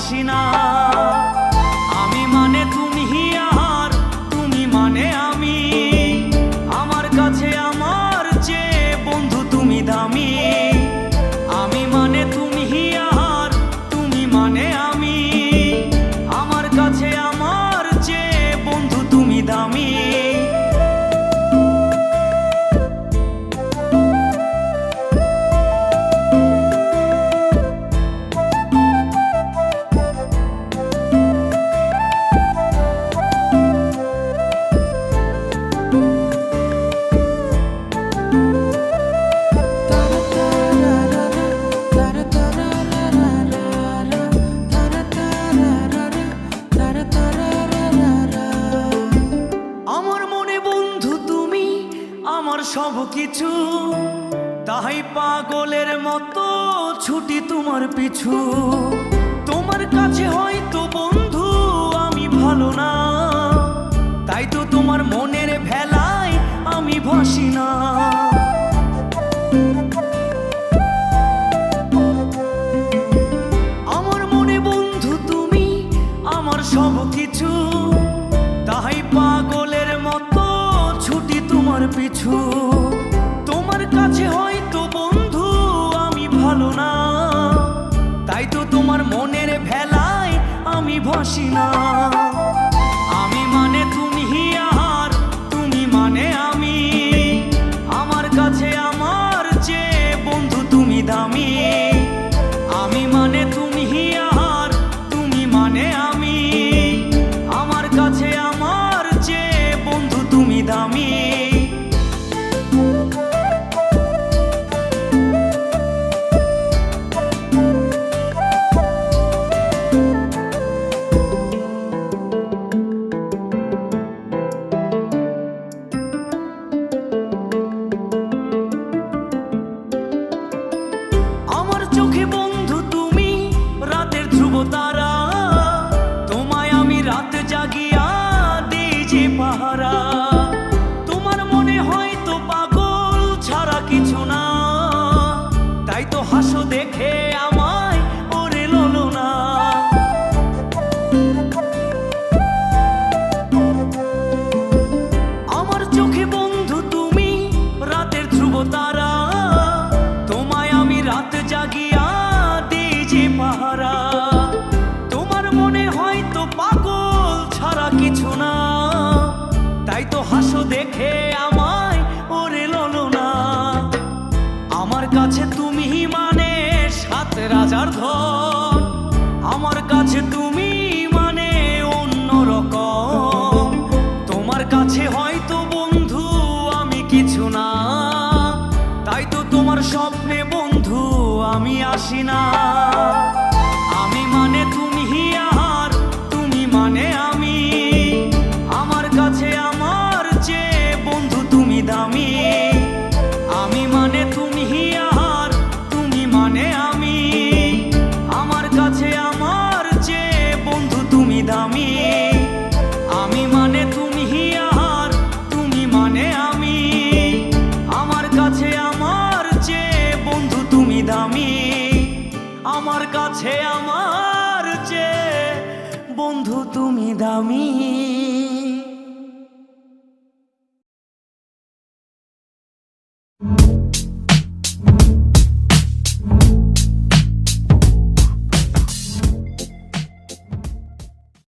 ভাসি না। আমি মানে তুমি আর তুমি মানে আমি, আমার কাছে আমার চেয়ে বন্ধু তুমি দামি। আমি মানে তুমি আর তুমি মানে আমি, আমার কাছে আমার চেয়ে বন্ধু তুমি দামি। আমার সব কিছু, তাই পাগলের মতো ছুটি তোমার পিছু। তোমার কাছে হয়তো বন্ধু আমি ভালো না, তাই তো তোমার মনের ভেলায় আমি ভাসি না। আমার মনে বন্ধু তুমি আমার সব কিছু, তাই পাগলের মতো ছুটি তোমার পিছু। তোমার কাছে হয়তো বন্ধু আমি ভালো না, তাই তো তোমার মনের ভেলায় আমি ভাসি না। আমি মানে তুমি আর তুমি মানে আমি, আমার কাছে আমার চেয়ে বন্ধু তুমি দামি। আমি মানে তুমি আর তুমি মানে আমি, আমার কাছে আমার চেয়ে বন্ধু তুমি দামি। আমার চোখে বন্ধু তুমি রাতের ধ্রুব তারা, তোমায় আমি রাত জাগিয়া দিই যে পাহারা। তোমার মনে হয়তো পাগল ছাড়া কিছু না, তাই তো হাসো দেখে আমায় ওরে ললো না। আমার চোখে বন্ধু তুমি রাতের ধ্রুব তারা, তোমায় আমি রাত জাগিয়া দিই যে পাহারা। তোমার মনে হয়তো পাগল ছাড়া কিছু না, তাই তো হাসো দেখে আমায় ওরে ললো না। আমার কাছে তুমি মানে সাত রাজার ধন, আমার কাছে তুমি মানে অন্য রকম। তোমার কাছে হয়তো বন্ধু আমি কিছু না, তাই তো তোমার স্বপ্নে বন্ধু আমি আসি না। আমি মানে তুমি আর তুমি মানে আমি, আমার কাছে আমার চেয়ে বন্ধু তুমি দামি। আমি মানে তুমি আর তুমি মানে আমি, আমার কাছে আমার চেয়ে বন্ধু তুমি দামি। আমি মানে তুমি আর তুমি মানে আমি, আমার কাছে আমার চেয়ে বন্ধু তুমি দামি। আমার কাছে আমার চেয়ে বন্ধু তুমি দামি।